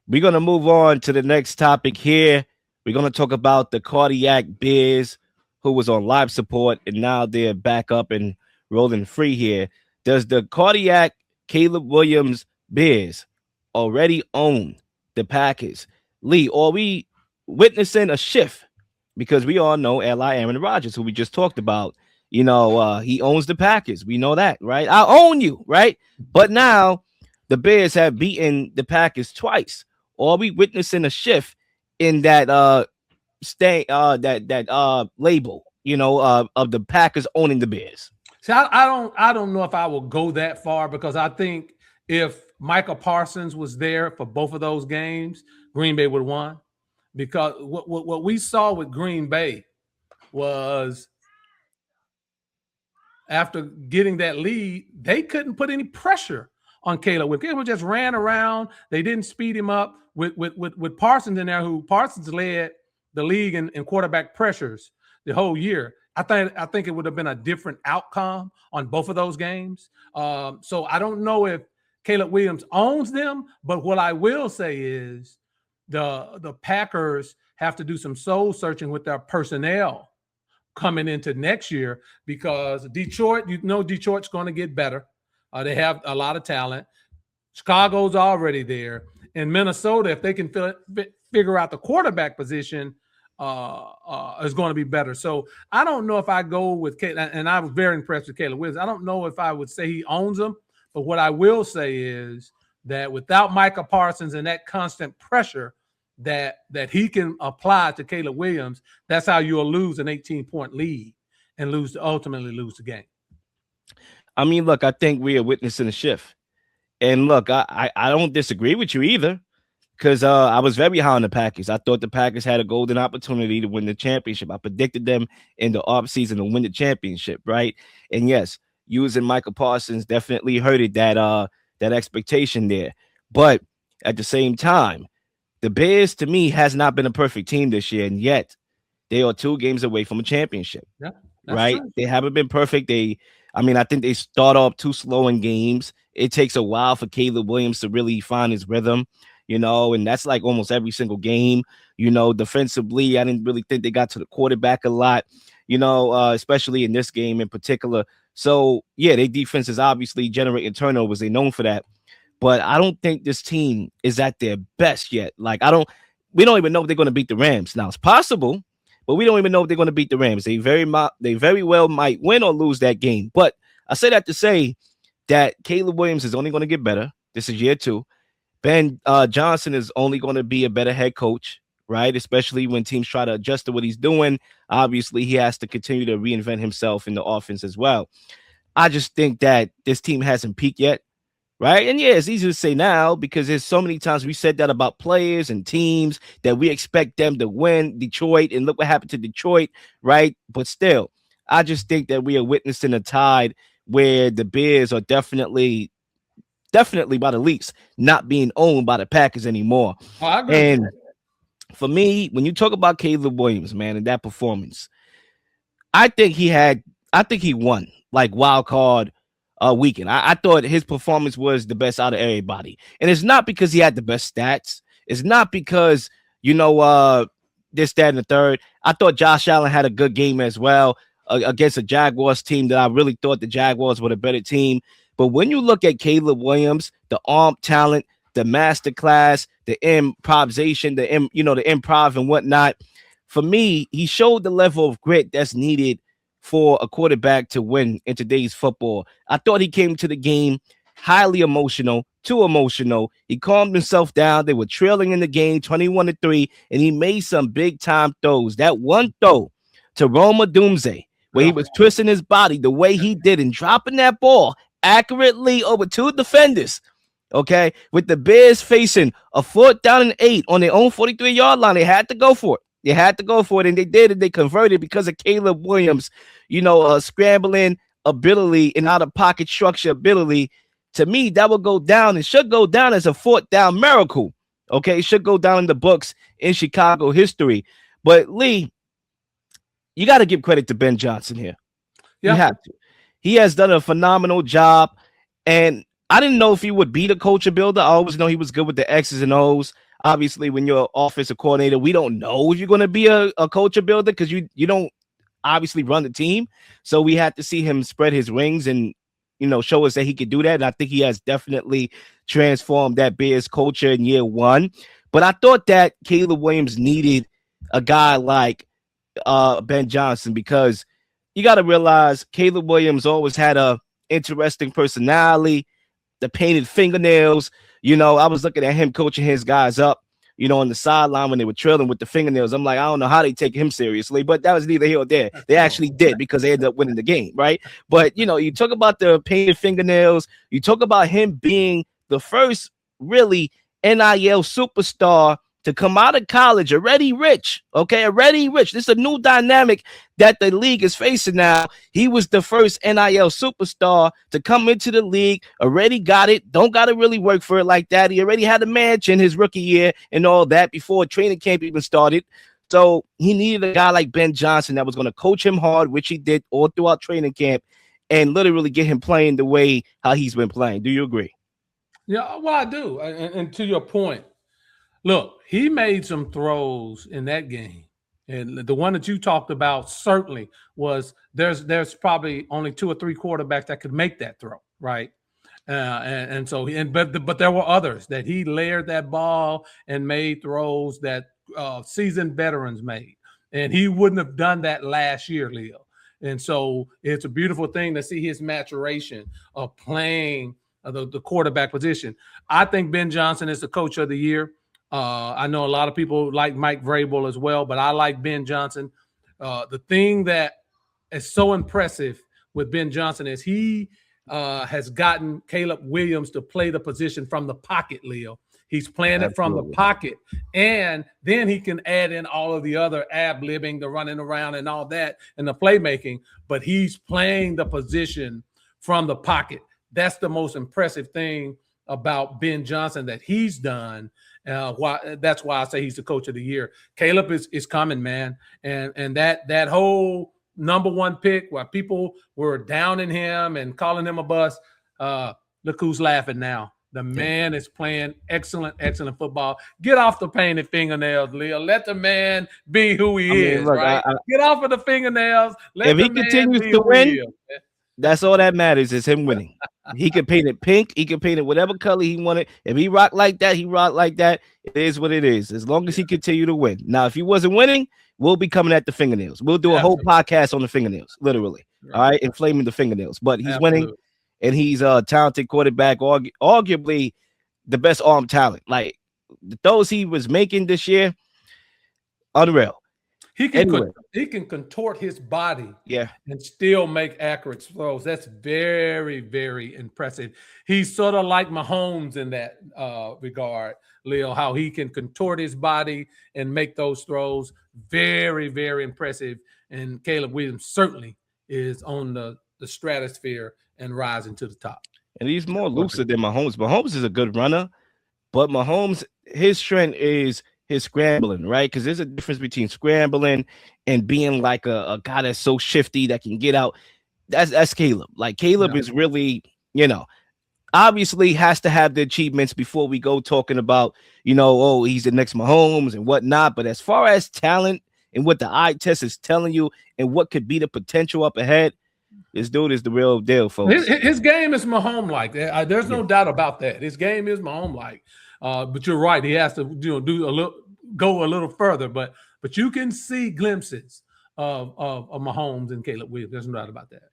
We're going to move on to the next topic here. We're going to talk about the cardiac Bears who was on live support and now they're back up and rolling free here. Does the cardiac Caleb Williams Bears already own the Packers? Lee, are we witnessing a shift? Because we all know Eli Aaron Rodgers, who we just talked about, he owns the Packers. We know that, right? I own you, right? But now the Bears have beaten the Packers twice. Are we witnessing a shift in that label, of the Packers owning the Bears? See, I don't know if I will go that far, because I think if Micah Parsons was there for both of those games, Green Bay would have won. Because what we saw with Green Bay was, after getting that lead, they couldn't put any pressure on Caleb. Caleb just ran around. They didn't speed him up with Parsons in there, who Parsons led the league in quarterback pressures the whole year. I think it would have been a different outcome on both of those games. So I don't know if Caleb Williams owns them, but what I will say is the Packers have to do some soul searching with their personnel coming into next year, because Detroit, Detroit's going to get better. They have a lot of talent. Chicago's already there. And Minnesota, if they can figure out the quarterback position, is going to be better. So I don't know if I go with Caleb, and I was very impressed with Caleb Williams. I don't know if I would say he owns them, but what I will say is that without Micah Parsons and that constant pressure that he can apply to Caleb Williams, that's how you'll lose an 18-point lead and ultimately lose the game. I mean, look, I think we are witnessing a shift. And look, I don't disagree with you either, because I was very high on the Packers. I thought the Packers had a golden opportunity to win the championship. I predicted them in the offseason to win the championship, right? And yes, using Michael Parsons definitely hurted that expectation there. But at the same time, the Bears, to me, has not been a perfect team this year, and yet they are 2 games away from a championship. Yeah, right? True. They haven't been perfect. I think they start off too slow in games. It takes a while for Caleb Williams to really find his rhythm, and that's like almost every single game. Defensively, I didn't really think they got to the quarterback a lot, especially in this game in particular. So, yeah, their defense is obviously generating turnovers. They're known for that. But I don't think this team is at their best yet. We don't even know if they're going to beat the Rams. Now, it's possible, but we don't even know if they're going to beat the Rams. They very well might win or lose that game. But I say that to say that Caleb Williams is only going to get better. This is year 2. Ben Johnson is only going to be a better head coach, right? Especially when teams try to adjust to what he's doing. Obviously, he has to continue to reinvent himself in the offense as well. I just think that this team hasn't peaked yet. Right. And yeah, it's easy to say now because there's so many times we said that about players and teams that we expect them to win. Detroit, and look what happened to Detroit. Right. But still, I just think that we are witnessing a tide where the Bears are definitely by the least not being owned by the Packers anymore. Oh, I agree. And for me, when you talk about Caleb Williams, man, and that performance, I think he won like wild card weekend. I thought his performance was the best out of everybody. And it's not because he had the best stats. It's not because, this, that, and the third. I thought Josh Allen had a good game as well against a Jaguars team that I really thought the Jaguars were the better team. But when you look at Caleb Williams, the arm talent, the masterclass, the improvisation, the improv and whatnot, for me, he showed the level of grit that's needed for a quarterback to win in today's football. I thought he came to the game highly emotional, too emotional. He calmed himself down. They were trailing in the game 21-3, and he made some big time throws. That one throw to Roma Doomsday, where he was twisting his body the way he did and dropping that ball accurately over 2 defenders. Okay, with the Bears facing a 4th down and 8 on their own 43-yard line, they had to go for it. They had to go for it, and they did, and they converted because of Caleb Williams, scrambling ability and out-of-pocket structure ability. To me, that will go down and should go down as a 4th down miracle. Okay, it should go down in the books in Chicago history. But, Lee, you got to give credit to Ben Johnson here. Yeah. You have to. He has done a phenomenal job, and I didn't know if he would be the culture builder. I always know he was good with the X's and O's. Obviously, when you're an offensive coordinator, we don't know if you're going to be a culture builder because you don't obviously run the team. So we had to see him spread his wings and show us that he could do that. And I think he has definitely transformed that Bears culture in year one. But I thought that Caleb Williams needed a guy like Ben Johnson because you got to realize Caleb Williams always had a interesting personality, the painted fingernails. I was looking at him coaching his guys up, on the sideline when they were trailing with the fingernails. I'm like, I don't know how they take him seriously, but that was neither here or there. They actually did because they ended up winning the game, right? But, you talk about the painted fingernails. You talk about him being the first really NIL superstar to come out of college already rich, okay? Already rich. This is a new dynamic that the league is facing now. He was the first NIL superstar to come into the league, already got it, don't got to really work for it like that. He already had a mansion his rookie year and all that before training camp even started. So he needed a guy like Ben Johnson that was going to coach him hard, which he did all throughout training camp, and literally get him playing the way how he's been playing. Do you agree? Yeah, well, I do. And to your point, look, he made some throws in that game. And the one that you talked about certainly was there's probably only 2 or 3 quarterbacks that could make that throw, right? But there were others that he layered that ball and made throws that seasoned veterans made. And he wouldn't have done that last year, Leo. And so it's a beautiful thing to see his maturation of playing the quarterback position. I think Ben Johnson is the coach of the year. I know a lot of people like Mike Vrabel as well, but I like Ben Johnson. The thing that is so impressive with Ben Johnson is he has gotten Caleb Williams to play the position from the pocket, Leo. He's playing it from the pocket, and then he can add in all of the other ad-libbing, the running around and all that, and the playmaking, but he's playing the position from the pocket. That's the most impressive thing about Ben Johnson that he's done. That's why I say he's the coach of the year. Caleb is coming, man, and that whole number 1 pick where people were downing him and calling him a bust. Look who's laughing now. The man is playing excellent football. Get off the painted fingernails, Leo. Let the man be who he is. Look, right? Get off of the fingernails. If he continues to win, that's all that matters is him winning. He can paint it pink. He can paint it whatever color he wanted. If he rock like that, he rock like that. It is what it is. As long as he continue to win. Now, if he wasn't winning, we'll be coming at the fingernails. We'll do a whole podcast on the fingernails, literally. Right. All right, inflaming the fingernails. But he's winning, and he's a talented quarterback, arguably the best arm talent. Like the throws he was making this year, unreal. He can contort his body and still make accurate throws. That's very, very impressive. He's sort of like Mahomes in that regard, Leo, how he can contort his body and make those throws. Very, very impressive. And Caleb Williams certainly is on the stratosphere and rising to the top. And he's more lucid than Mahomes. Mahomes is a good runner, but Mahomes, his strength is his scrambling, right? Because there's a difference between scrambling and being like a guy that's so shifty that can get out. That's Caleb. Like Caleb is really, obviously has to have the achievements before we go talking about, he's the next Mahomes and whatnot. But as far as talent and what the eye test is telling you and what could be the potential up ahead, this dude is the real deal, folks. His game is Mahomes-like. There's no doubt about that. His game is Mahomes-like. But you're right. He has to go a little further. But you can see glimpses of Mahomes and Caleb Williams. There's no doubt about that.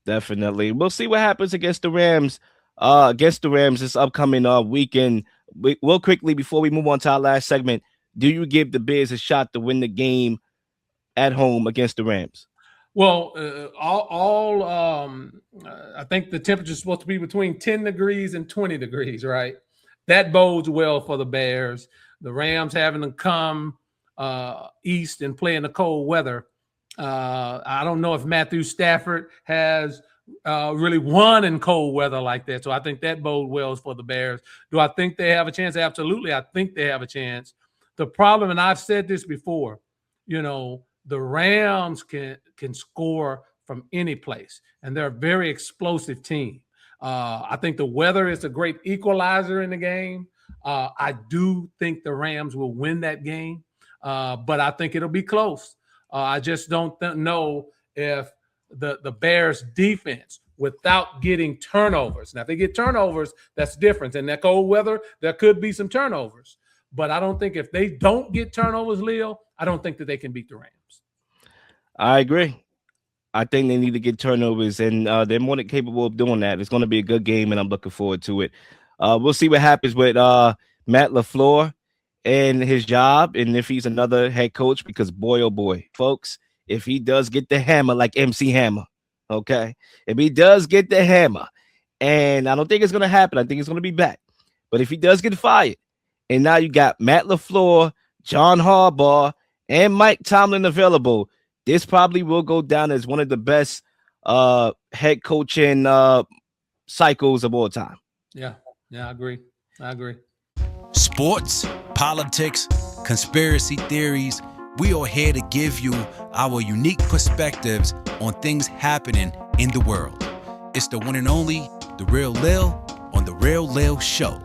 Definitely. We'll see what happens against the Rams. This upcoming weekend. Real quickly before we move on to our last segment, do you give the Bears a shot to win the game at home against the Rams? Well, I think the temperature is supposed to be between 10 degrees and 20 degrees, right? That bodes well for the Bears. The Rams having to come east and play in the cold weather. I don't know if Matthew Stafford has really won in cold weather like that. So I think that bodes well for the Bears. Do I think they have a chance? Absolutely. I think they have a chance. The problem, and I've said this before, the Rams can score from any place, and they're a very explosive team. I think the weather is a great equalizer in the game. I do think the Rams will win that game, but I think it'll be close. I just don't know if the Bears defense, without getting turnovers. Now, if they get turnovers, that's different. In that cold weather, there could be some turnovers. But I don't think if they don't get turnovers, Leo, I don't think that they can beat the Rams. I agree. I think they need to get turnovers, and they're more than capable of doing that. It's going to be a good game, and I'm looking forward to it. We'll see what happens with Matt LaFleur and his job, and if he's another head coach, because boy, oh boy, folks, if he does get the hammer like MC Hammer, okay? If he does get the hammer, and I don't think it's going to happen. I think it's going to be back. But if he does get fired, and now you got Matt LaFleur, John Harbaugh, and Mike Tomlin available, this probably will go down as one of the best head coaching cycles of all time. Yeah, I agree. Sports, politics, conspiracy theories. We are here to give you our unique perspectives on things happening in the world. It's the one and only The Real Lil on The Real Lil Show.